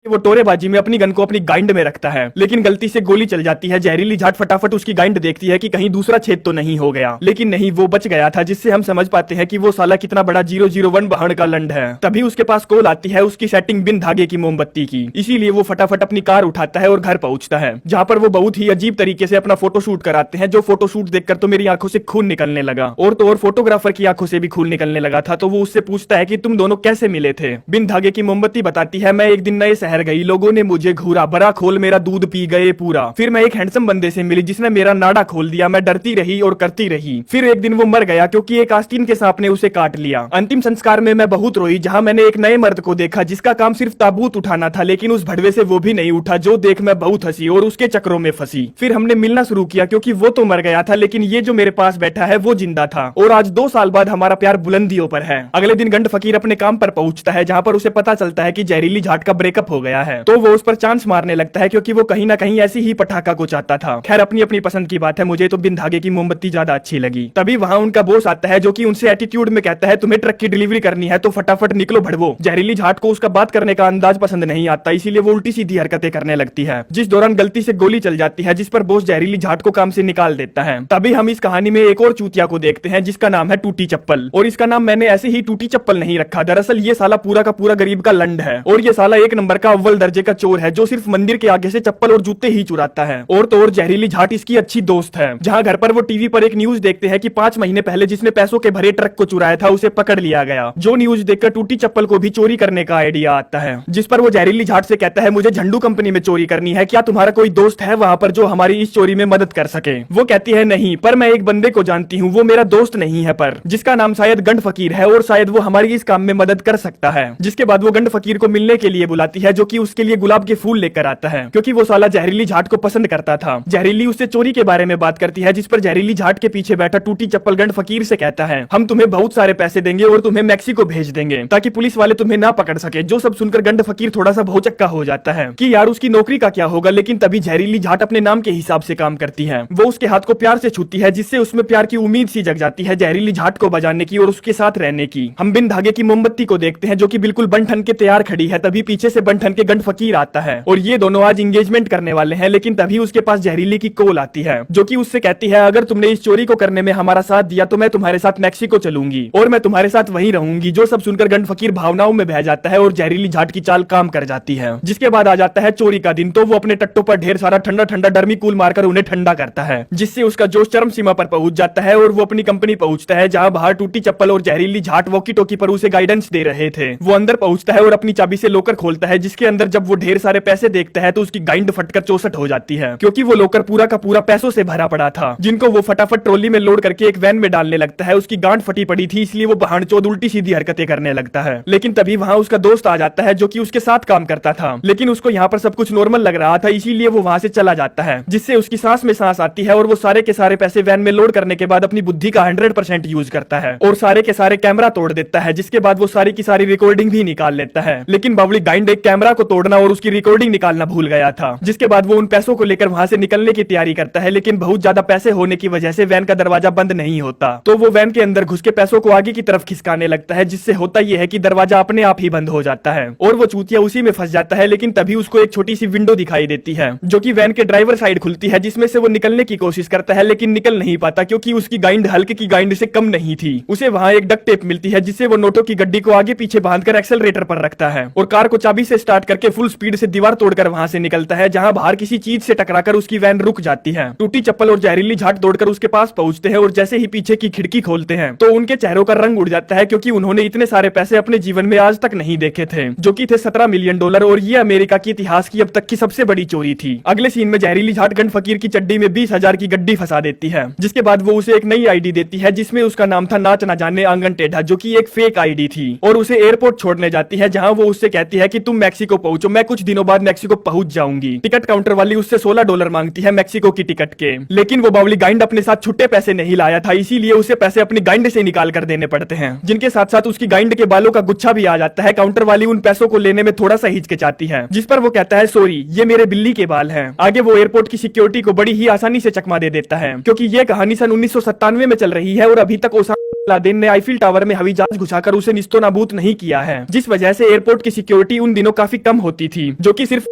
वो टोरेबाजी में अपनी गन को अपनी गाइंड में रखता है, लेकिन गलती से गोली चल जाती है। जहरीली झाट फटाफट उसकी गाइंड देखती है कि कहीं दूसरा छेद तो नहीं हो गया, लेकिन नहीं, वो बच गया था, जिससे हम समझ पाते हैं कि वो साला कितना बड़ा 001 वाहन का लंड है। तभी उसके पास कॉल आती है उसकी सेटिंग बिन धागे की मोमबत्ती की, इसीलिए वो फटाफट अपनी कार उठाता है और घर पहुंचता है, जहाँ पर वो बहुत ही अजीब तरीके से अपना फोटोशूट कराते हैं, जो फोटोशूट देखकर तो मेरी आंखों से खून निकलने लगा, और तो और फोटोग्राफर की आंखों से भी खून निकलने लगा था। तो वो उससे पूछता है कि तुम दोनों कैसे मिले थे। बिन धागे की मोमबत्ती बताती है, मैं एक दिन नए शहर गई, लोगों ने मुझे घूरा, बड़ा खोल मेरा दूध पी गए पूरा। फिर मैं एक हैंडसम बंदे से मिली जिसने मेरा नाड़ा खोल दिया, मैं डरती रही और करती रही। फिर एक दिन वो मर गया क्योंकि एक आस्तीन के सांप ने उसे काट लिया। अंतिम संस्कार में मैं बहुत रोई, जहां मैंने एक नए मर्द को देखा जिसका काम सिर्फ ताबूत उठाना था, लेकिन उस भड़वे से वो भी नहीं उठा, जो देख मैं बहुत हंसी और उसके चक्रों में फंसी। फिर हमने मिलना शुरू किया क्योंकि वो तो मर गया था, लेकिन ये जो मेरे पास बैठा है वो जिंदा था, और आज 2 साल बाद हमारा प्यार बुलंदियों पर है। अगले दिन गंड फकीर अपने काम पर पहुंचता है, जहां पर उसे पता चलता है कि जहरीली झाट का ब्रेकअप हो गया है। तो वो उस पर चांस मारने लगता है क्योंकि वो कहीं ना कहीं ऐसी ही पटाखा को चाहता था। खैर, अपनी अपनी पसंद की बात है, मुझे तो बिन धागे की मोमबत्ती ज्यादा अच्छी लगी। तभी वहां उनका बॉस आता है, जो कि उनसे एटीट्यूड में कहता है, तुम्हें ट्रक की डिलीवरी करनी है तो फटाफट निकलो भड़वो। जहरीली झाट को उसका बात करने का अंदाज पसंद नहीं आता, इसीलिए वो उल्टी सीधी हरकतें करने लगती है, जिस दौरान गलती से गोली चल जाती है, जिस पर बॉस जहरीली झाट को काम से निकाल देता है। तभी हम इस कहानी में एक और चूतिया को देखते हैं, जिसका नाम है टूटी चप्पल। और इसका नाम मैंने ऐसे ही टूटी चप्पल नहीं रखा, दरअसल ये साला पूरा का पूरा गरीब का लंड है, और ये साला एक नंबर का अव्वल दर्जे का चोर है, जो सिर्फ मंदिर के आगे से चप्पल और जूते ही चुराता है। और तो और जहरीली झाट इसकी अच्छी दोस्त है, जहां घर पर वो टीवी पर एक न्यूज देखते हैं कि 5 महीने पहले जिसने पैसों के भरे ट्रक को चुराया था उसे पकड़ लिया गया, जो न्यूज देखकर टूटी चप्पल को भी चोरी करने का आइडिया आता है, जिस पर वो जहरीली झाट से कहता है, मुझे झंडू कंपनी में चोरी करनी है, क्या तुम्हारा कोई दोस्त है वहां पर जो हमारी इस चोरी में मदद कर सके। वो कहती है, नहीं, पर मैं एक बंदे को जानती हूँ, वो मेरा दोस्त नहीं है, पर जिसका नाम शायद गंड फकीर है, और शायद वो हमारी इस काम में मदद कर सकता है। जिसके बाद वो गंड फकीर को मिलने के लिए बुलाती है, जो कि उसके लिए गुलाब के फूल लेकर आता है, क्योंकि वो साला जहरीली झाट को पसंद करता था। जहरीली उससे चोरी के बारे में बात करती है, जिस पर जहरीली झाट के पीछे बैठा टूटी चप्पल गंड फकीर से कहता है, हम तुम्हें बहुत सारे पैसे देंगे और तुम्हें मैक्सिको भेज देंगे ताकि पुलिस वाले तुम्हें ना पकड़ सके। जो सब सुनकर गंड फकीर थोड़ा सा भौचक्का हो जाता है कि यार उसकी नौकरी का क्या होगा, लेकिन तभी जहरीली झाट अपने नाम के हिसाब से काम करती है। वो उसके हाथ को प्यार से छूती है, जिससे उसमें प्यार की उम्मीद सी जग जाती है जहरीली झाट को बजाने की और उसके साथ रहने की। हम बिन धागे की मोमबत्ती को देखते हैं, जो कि बिल्कुल बन ठन के तैयार खड़ी है। तभी पीछे से बन ठन के गंड फकीर आता है और ये दोनों आज एंगेजमेंट करने वाले हैं, लेकिन तभी उसके पास जहरीली की कॉल आती है, जो कि उससे कहती है, अगर तुमने इस चोरी को करने में हमारा साथ दिया तो मैं तुम्हारे साथ मैक्सिको चलूंगी और मैं तुम्हारे साथ वहीं रहूंगी। जो सब सुनकर गंड फकीर भावनाओं में बह जाता है और जहरीली झाट की चाल काम कर जाती है। जिसके बाद आ जाता है चोरी का दिन, तो वो अपने टट्टों पर ढेर सारा ठंडा ठंडा डर्मी कूल मारकर उन्हें ठंडा करता है, जिससे उसका जोश चरम सीमा पर पहुंच जाता है और वो अपनी कंपनी पहुंचता है, जहां बाहर टूटी चप्पल और जहरीली झाट वॉकी टोकी पर उसे गाइडेंस दे रहे थे। वो अंदर पहुंचता है और अपनी चाबी से लोकर खोलता है, जिसके अंदर जब वो ढेर सारे पैसे देखता है तो उसकी गाइंड फटकर चौसट हो जाती है, क्योंकि वो लोकर पूरा का पूरा पैसों से भरा पड़ा था, जिनको वो फटाफट ट्रॉली में लोड करके एक वैन में डालने लगता है। उसकी गांड फटी पड़ी थी, इसलिए वो बहानचोद उल्टी सीधी हरकतें करने लगता है। लेकिन तभी वहां उसका दोस्त आ जाता है, जो कि उसके साथ काम करता था, लेकिन उसको यहाँ पर सब कुछ नॉर्मल लग रहा था, इसीलिए वो वहां से चला जाता है, जिससे उसकी सांस में सांस आती है और वो सारे के सारे पैसे वैन में लोड करने के बाद अपनी बुद्धि का 100% यूज करता है और सारे के सारे कैमरा तोड़ देता है, जिसके बाद वो सारी की सारी रिकॉर्डिंग भी निकाल लेता है। लेकिन बावली गाइंड एक कैमरा को तोड़ना और उसकी रिकॉर्डिंग निकालना भूल गया था, जिसके बाद वो उन पैसों को लेकर वहां से निकलने की तैयारी करता है, लेकिन बहुत ज्यादा पैसे होने की वजह से वैन का दरवाजा बंद नहीं होता। तो वो वैन के अंदर घुस के पैसों को आगे की तरफ खिसकाने लगता है, जिससे होता यह है कि दरवाजा अपने आप ही बंद हो जाता है और वो चूतिया उसी में फंस जाता है। लेकिन तभी उसको एक छोटी सी विंडो दिखाई देती है, जो कि वैन के ड्राइवर साइड खुलती है, जिसमें से वो निकलने की कोशिश करता है, लेकिन निकल नहीं पाता, क्योंकि उसकी गाइंड हल्के की गाइंड से कम नहीं थी। उसे वहां एक डक्ट टेप मिलती है, जिससे वो नोटों की गड्डी को आगे पीछे बांधकर एक्सेलरेटर पर रखता है और कार को चाबी से स्टार्ट करके फुल स्पीड से दीवार तोड़कर वहां से निकलता है, जहां बाहर किसी चीज से टकराकर उसकी वैन रुक जाती है। टूटी चप्पल और जहरीली झाट दौड़कर उसके पास पहुंचते हैं और जैसे ही पीछे की खिड़की खोलते हैं तो उनके चेहरों का रंग उड़ जाता है, क्योंकि उन्होंने इतने सारे पैसे अपने जीवन में आज तक नहीं देखे थे, जो कि थे $17 मिलियन, और ये अमेरिका के इतिहास की अब तक की सबसे बड़ी चोरी थी। अगले सीन में जहरीली झाट गंड फकीर की चड्डी में 20,000 की गड्डी फंसा देती है, जिसके बाद वो उसे एक नई आईडी देती है, जिसमें उसका नाम था नाच ना जाने आंगन टेढ़ा, जो कि एक फेक आईडी थी, और उसे एयरपोर्ट छोड़ने जाती है, जहां वो उससे कहती है कि तुम मैक्सिको पहुंचो, मैं कुछ दिनों बाद मैक्सिको पहुंच जाऊंगी। टिकट काउंटर वाली उससे $16 मांगती है मैक्सिको की टिकट के, लेकिन वो बावली गाइंड अपने साथ छुट्टे पैसे नहीं लाया था, इसीलिए उसे पैसे अपनी गाइंड से निकाल कर देने पड़ते हैं, जिनके साथ साथ उसकी गाइंड के बालों का गुच्छा भी आ जाता है। काउंटर वाली उन पैसों को लेने में थोड़ा सा हिचकिचाती है, जिस पर वो कहता है, सॉरी, ये मेरे बिल्ली के बाल हैं। आगे वो एयरपोर्ट की सिक्योरिटी को बड़ी ही आसानी से चकमा दे देता है, क्योंकि ये कहानी सन 1997 में चल रही है और अभी तक ओसामा लादेन ने आईफिल टावर में हवाई जहाज घुसाकर उसे निस्तो नाबूद नहीं किया है, जिस वजह से एयरपोर्ट की सिक्योरिटी उन दिनों काफी कम होती थी, जो कि सिर्फ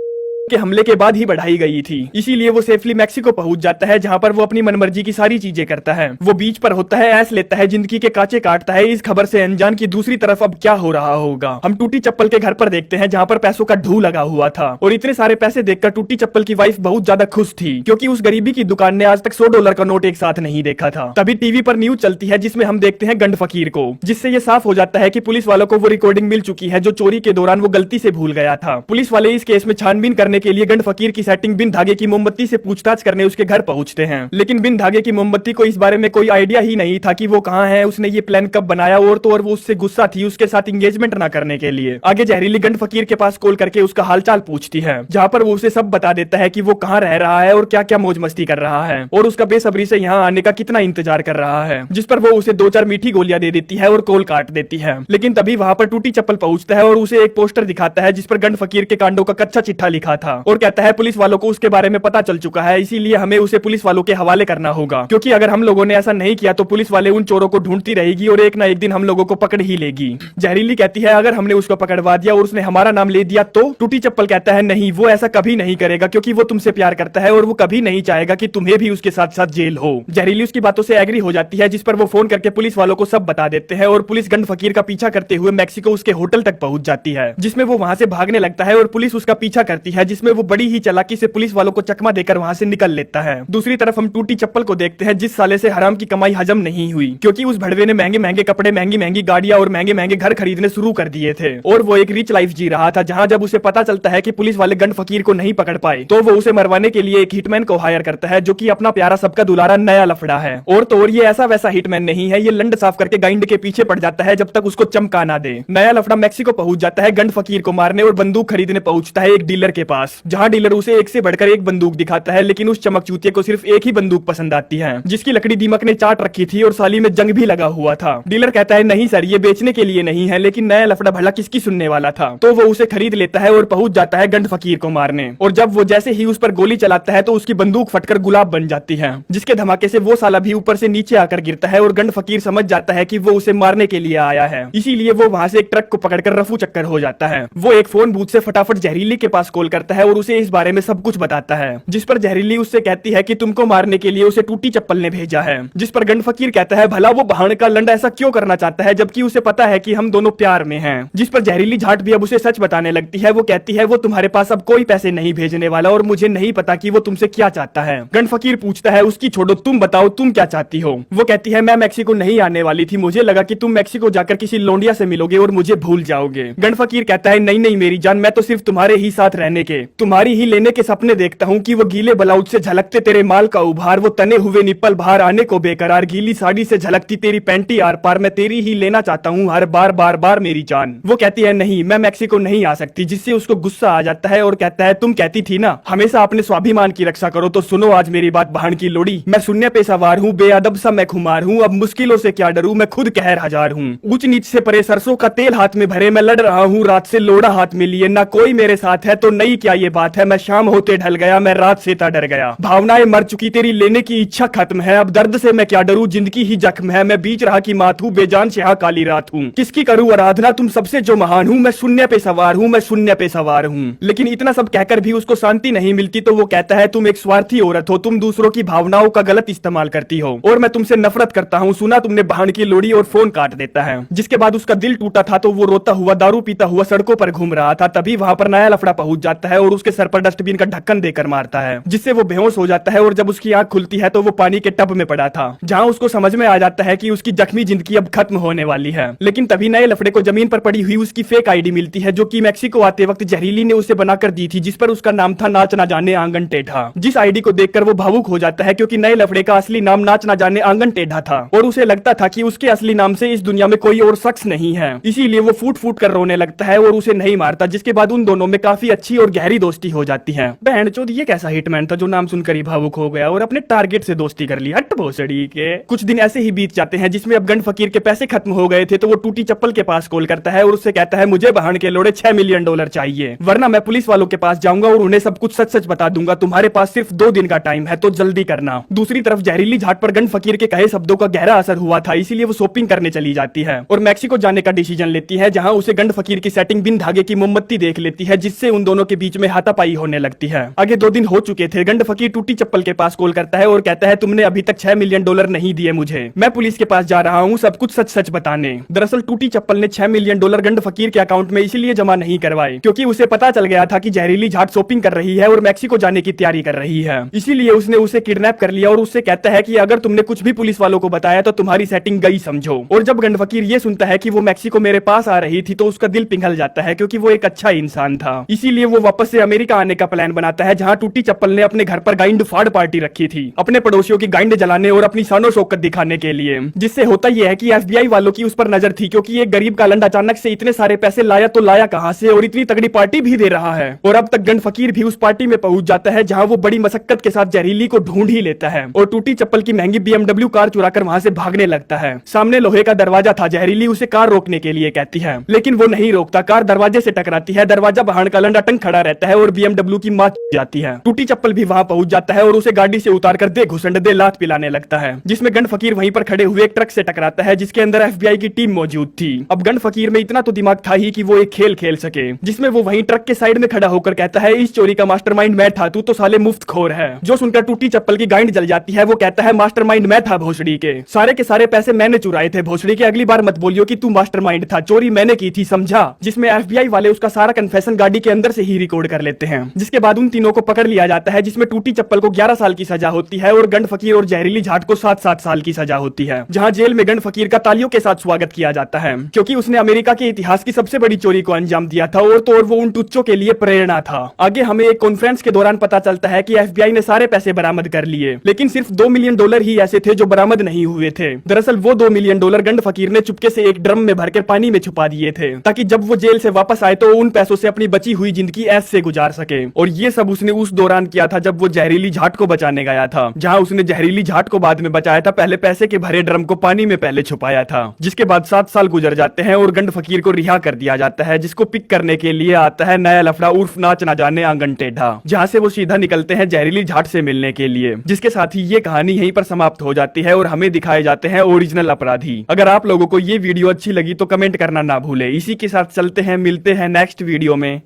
के हमले के बाद ही बढ़ाई गई थी। इसीलिए वो सेफली मैक्सिको पहुंच जाता है, जहां पर वो अपनी मनमर्जी की सारी चीजें करता है। वो बीच पर होता है, ऐस लेता है, जिंदगी के कांचे काटता है, इस खबर से अनजान की दूसरी तरफ अब क्या हो रहा होगा। हम टूटी चप्पल के घर पर देखते हैं, जहां पर पैसों का ढू लगा हुआ था, और इतने सारे पैसे देखकर टूटी चप्पल की वाइफ बहुत ज्यादा खुश थी, क्योंकि उस गरीबी की दुकान ने आज तक $100 का नोट एक साथ नहीं देखा था। तभी टीवी पर न्यूज चलती है, जिसमें हम देखते हैं गंड फकीर को, जिससे ये साफ हो जाता है कि पुलिस वालों को वो रिकॉर्डिंग मिल चुकी है जो चोरी के दौरान वो गलती से भूल गया था। पुलिस वाले इस केस में छानबीन करने के लिए गंड फकीर की सेटिंग बिन धागे की मोमबत्ती से पूछताछ करने उसके घर पहुंचते हैं, लेकिन बिन धागे की मोमबत्ती को इस बारे में कोई आइडिया ही नहीं था कि वो कहाँ है, उसने ये प्लान कब बनाया, और तो और वो उससे गुस्सा थी उसके साथ एंगेजमेंट ना करने के लिए। आगे जहरीली गंड फकीर के पास कॉल करके उसका हालचाल पूछती है, जहाँ पर वो उसे सब बता देता है कि वो कहाँ रह रहा है और क्या क्या मौज मस्ती कर रहा है, और उसका बेसब्री से यहाँ आने का कितना इंतजार कर रहा है, जिस पर वो उसे 2-4 मीठी गोलियां दे देती है और कॉल काट देती है। लेकिन तभी वहाँ पर टूटी चप्पल पहुंचता है और उसे एक पोस्टर दिखाता है, जिस पर गंड फकीर के कांडों का कच्चा चिट्ठा लिखा था, और कहता है पुलिस वालों को उसके बारे में पता चल चुका है, इसीलिए हमें उसे पुलिस वालों के हवाले करना होगा, क्योंकि अगर हम लोगों ने ऐसा नहीं किया तो पुलिस वाले उन चोरों को ढूंढती रहेगी और एक ना एक दिन हम लोगों को पकड़ ही लेगी। जहरीली कहती है अगर हमने उसको पकड़वा दिया और उसने हमारा नाम ले दिया तो? टूटी चप्पल कहता है नहीं, वो ऐसा कभी नहीं करेगा, क्योंकि वो तुमसे प्यार करता है और वो कभी नहीं चाहेगा कि तुम्हें भी उसके साथ साथ जेल हो। जहरीली उसकी बातों से एग्री हो जाती है, जिस पर वो फोन करके पुलिस वालों को सब बता देते हैं, और पुलिस गंड फकीर का पीछा करते हुए मैक्सिको उसके होटल तक पहुंच जाती है, जिसमें वो वहां से भागने लगता है और पुलिस उसका पीछा करती है, जिसमें वो बड़ी ही चालाकी से पुलिस वालों को चकमा देकर वहां से निकल लेता है। दूसरी तरफ हम टूटी चप्पल को देखते हैं, जिस साले से हराम की कमाई हजम नहीं हुई, क्योंकि उस भड़वे ने महंगे महंगे कपड़े, महंगी महंगी गाड़ियां और महंगे महंगे घर खरीदने शुरू कर दिए थे, और वो एक रिच लाइफ जी रहा था, जहां जब उसे पता चलता है कि पुलिस वाले गंड फकीर को नहीं पकड़ पाए तो वो उसे मरवाने के लिए एक हिटमैन को हायर करता है, जो कि अपना प्यारा सबका दुलारा नया लफड़ा है, और तो और ये ऐसा वैसा हिटमैन नहीं है, ये लंड साफ करके गाइंड के पीछे पड़ जाता है जब तक उसको चमका ना दे। नया लफड़ा मैक्सिको पहुंच जाता है गंड फकीर को मारने, और बंदूक खरीदने पहुंचता है एक डीलर के पास, जहां डीलर उसे एक से बढ़कर एक बंदूक दिखाता है, लेकिन उस चमक चूतिए को सिर्फ एक ही बंदूक पसंद आती है, जिसकी लकड़ी दीमक ने चाट रखी थी और साली में जंग भी लगा हुआ था। डीलर कहता है नहीं सर, ये बेचने के लिए नहीं है, लेकिन नया लफड़ा भला किसकी सुनने वाला था, तो वो उसे खरीद लेता है और पहुंच जाता है गंड फकीर को मारने। और जब वो जैसे ही उस पर गोली चलाता है तो उसकी बंदूक फटकर गुलाब बन जाती है, जिसके धमाके से वो साला भी ऊपर से नीचे आकर गिरता है, और गंड फकीर समझ जाता है कि वो उसे मारने के लिए आया है, इसीलिए वो वहां से एक ट्रक को पकड़कर रफू चक्कर हो जाता है। वो एक फोन बूथ से फटाफट जहरीली के पास कॉल करता है और उसे इस बारे में सब कुछ बताता है, जिस पर जहरीली उससे कहती है कि तुमको मारने के लिए उसे टूटी चप्पल ने भेजा है, जिस पर गंड फकीर कहता है भला वो बहाने का लंड ऐसा क्यों करना चाहता है, जबकि उसे पता है कि हम दोनों प्यार में हैं। जिस पर जहरीली झाट भी अब उसे सच बताने लगती है, वो कहती है वो तुम्हारे पास अब कोई पैसे नहीं भेजने वाला, और मुझे नहीं पता कि वो तुमसे क्या चाहता है। गंड फकीर पूछता है उसकी छोड़ो, तुम बताओ तुम क्या चाहती हो। वो कहती है मैं मैक्सिको नहीं आने वाली थी, मुझे लगा कि तुम मैक्सिको जाकर किसी लोंडिया से मिलोगे और मुझे भूल जाओगे। गंड फकीर कहता है नहीं नहीं मेरी जान, मैं तो सिर्फ तुम्हारे ही साथ रहने के, तुम्हारी ही लेने के सपने देखता हूँ, कि वो गीले ब्लाउज से झलकते तेरे माल का उभार, वो तने हुए निप्पल बाहर आने को बेकरार, गीली साड़ी से झलकती तेरी पैंटी आर पार, मैं तेरी ही लेना चाहता हूँ हर बार बार बार मेरी जान। वो कहती है नहीं मैं मैक्सिको नहीं आ सकती, जिससे उसको गुस्सा आ जाता है और कहता है तुम कहती थी ना हमेशा अपने स्वाभिमान की रक्षा करो, तो सुनो आज मेरी बात बहन की लोड़ी, मैं शून्य पे सवार हूँ, बेअदब सा मैं खुमार हूँ, अब मुश्किलों से क्या डरूं, मैं खुद कहर हजार हूँ, ऊंच नीच से परे सरसों का तेल हाथ में भरे, मैं लड़ रहा हूँ रात से लोड़ा हाथ में लिए, ना कोई मेरे साथ है तो नई क्या ये बात है, मैं शाम होते ढल गया, मैं रात से डर गया, भावनाएं मर चुकी तेरी लेने की इच्छा खत्म है, अब दर्द से मैं क्या डरूं, जिंदगी ही जख्म है, मैं बीच रहा की मात हूँ, बेजान से काली रात हूँ, किसकी करूँ आराधना, तुम सबसे जो महान हूँ, मैं शून्य पे सवार हूँ, मैं शून्य पे सवार हूँ। लेकिन इतना सब कहकर भी उसको शांति नहीं मिलती, तो वो कहता है तुम एक स्वार्थी औरत हो, तुम दूसरों की भावनाओं का गलत इस्तेमाल करती हो, और मैं तुमसे नफरत करता हूँ, सुना तुमने बहन की लोड़ी, और फोन काट देता है। जिसके बाद उसका दिल टूटा था तो वो रोता हुआ दारू पीता हुआ सड़कों पर घूम रहा था, तभी वहां पर नया लफड़ा पहुंच जाता है और उसके सर पर डस्टबिन का ढक्कन देकर मारता है, जिससे वो बेहोश हो जाता है, और जब उसकी आंख खुलती है तो वो पानी के टब में पड़ा था, जहां उसको समझ में आ जाता है कि उसकी जख्मी जिंदगी अब खत्म होने वाली है। लेकिन तभी नए लफड़े को जमीन पर पड़ी हुई उसकी फेक आईडी मिलती है, जो कि मैक्सिको आते वक्त जहरीली ने उसे बनाकर दी थी, जिस पर उसका नाम था नाच ना जाने आंगन टेढ़ा। जिस आईडी को देखकर वो भावुक हो जाता है, क्योंकि नए लफड़े का असली नाम नाच ना जाने आंगन टेढ़ा था, और उसे लगता था कि उसके असली नाम से इस दुनिया में कोई और शख्स नहीं है, इसीलिए वो फूट फूट कर रोने लगता है और उसे नहीं मारता। जिसके बाद उन दोनों में काफी अच्छी और गहरी गहरी दोस्ती हो जाती है। बहनचोद ये कैसा हिटमैन था जो नाम सुनकर ही भावुक हो गया और अपने टारगेट से दोस्ती कर ली। हट भोसड़ी के। कुछ दिन ऐसे ही बीत जाते हैं जिसमें अब गंड फकीर के पैसे खत्म हो गए थे, तो वो टूटी चप्पल के पास कॉल करता है और उससे कहता है मुझे बहन के लोड़े $6 मिलियन चाहिए, वरना मैं पुलिस वालों के पास जाऊंगा और उन्हें सब कुछ सच सच बता दूंगा। तुम्हारे पास सिर्फ 2 दिन का टाइम है, तो जल्दी करना। दूसरी तरफ जहरीली झाट पर गंड फकीर के कहे शब्दों का गहरा असर हुआ था, इसीलिए वो शॉपिंग करने चली जाती है और मैक्सिको जाने का डिसीजन लेती है, जहां उसे गंड फकीर की सेटिंग बिन धागे की मोमबत्ती देख लेती है, जिससे उन दोनों के बीच में हाथापाई होने लगती है। आगे 2 दिन हो चुके थे। गंड फकीर टूटी चप्पल के पास कॉल करता है और कहता है तुमने अभी तक $6 मिलियन नहीं दिए मुझे, मैं पुलिस के पास जा रहा हूँ सब कुछ सच सच बताने। दरअसल टूटी चप्पल ने $6 मिलियन गंड फकीर के अकाउंट में इसीलिए जमा नहीं करवाए क्योंकि उसे पता चल गया था कि जहरीली झाट शॉपिंग कर रही है और मैक्सिको जाने की तैयारी कर रही है, इसीलिए उसने उसे किडनैप कर लिया और उससे कहता है कि अगर तुमने कुछ भी पुलिस वालों को बताया तो तुम्हारी सेटिंग गई समझो। और जब गंड फकीर ये सुनता है कि वो मैक्सिको मेरे पास आ रही थी तो उसका दिल पिघल जाता है क्योंकि वो एक अच्छा इंसान था, इसीलिए वो वापस से अमेरिका आने का प्लान बनाता है, जहाँ टूटी चप्पल ने अपने घर पर गाइंड फाड़ पार्टी रखी थी अपने पड़ोसियों की गाइंड जलाने और अपनी शानो शौकत दिखाने के लिए। जिससे होता यह है कि FBI वालों की उस पर नजर थी क्योंकि एक गरीब का लंड अचानक से इतने सारे पैसे लाया तो लाया कहां से और इतनी तगड़ी पार्टी भी दे रहा है। और अब तक गंड फकीर भी उस पार्टी में पहुंच जाता है जहां वो बड़ी मशक्कत के साथ जहरीली को ढूंढ ही लेता है और टूटी चप्पल की महंगी BMW कार चुराकर वहां से भागने लगता है। सामने लोहे का दरवाजा था, जहरीली उसे कार रोकने के लिए कहती है लेकिन वो नहीं रोकता, कार दरवाजे से टकराती है, दरवाजा बाहर का लंड अटंग खड़ा रहता है और BMW की मां जाती है। टूटी चप्पल भी वहां पहुंच जाता है और उसे गाड़ी से उतार कर दे घुसंड दे लात पिलाने लगता है, जिसमें गंड फकीर वहीं पर खड़े हुए एक ट्रक से टकराता है जिसके अंदर FBI की टीम मौजूद थी। अब गंड फकीर में इतना तो दिमाग था ही कि वो एक खेल खेल सके, जिसमें वो वहीं ट्रक के साइड में खड़ा होकर कहता है इस चोरी का मास्टरमाइंड मैं था, तू तो साले मुफ्त खोर है। जो सुनकर टूटी चप्पल की गाइंड जल जाती है, वो कहता है मास्टरमाइंड मैं था भोसड़ी के सारे पैसे मैंने चुराए थे भोसड़ी के, अगली बार मत बोलियो कि तू मास्टरमाइंड था, चोरी मैंने की थी समझा। जिसमें FBI वाले उसका सारा कन्फेशन गाड़ी के अंदर से ही रिकॉर्ड कर लेते हैं, जिसके बाद उन तीनों को पकड़ लिया जाता है, जिसमें टूटी चप्पल को 11 साल की सजा होती है और गंड फकीर और जहरीली झाट को 7-7 साल की सजा होती है। जहां जेल में गंड फकीर का तालियों के साथ स्वागत किया जाता है क्योंकि उसने अमेरिका के इतिहास की सबसे बड़ी चोरी को अंजाम दिया था और तो और वो उन टुच्चों के लिए प्रेरणा था। आगे हमें एक कॉन्फ्रेंस के दौरान पता चलता है कि FBI ने सारे पैसे बरामद कर लिए, लेकिन सिर्फ $2 मिलियन ही ऐसे थे जो बरामद नहीं हुए थे। दरअसल वो $2 मिलियन गंड फकीर ने चुपके से एक ड्रम में भरकर पानी में छुपा दिए थे ताकि जब वो जेल से वापस आए तो उन पैसों से अपनी बची हुई जिंदगी ऐश से गुजार सके। और ये सब उसने उस दौरान किया था जब वो जहरीली झाट को बचाने गया था, जहां उसने जहरीली झाट को बाद में बचाया था, पहले पैसे के भरे ड्रम को पानी में पहले छुपाया था। जिसके बाद 7 साल गुजर जाते हैं और गंड फकीर को रिहा कर दिया जाता है, जिसको पिक करने के लिए आता है नया लफड़ा उर्फ नाच ना जाने आंगन टेढ़ा, जहां से वो सीधा निकलते हैं जहरीली झाट से मिलने के लिए। जिसके साथ ही ये कहानी यहीं पर समाप्त हो जाती है और हमें दिखाए जाते हैं ओरिजिनल अपराधी। अगर आप लोगों को ये वीडियो अच्छी लगी तो कमेंट करना ना भूले। इसी के साथ चलते हैं, मिलते हैं नेक्स्ट वीडियो में।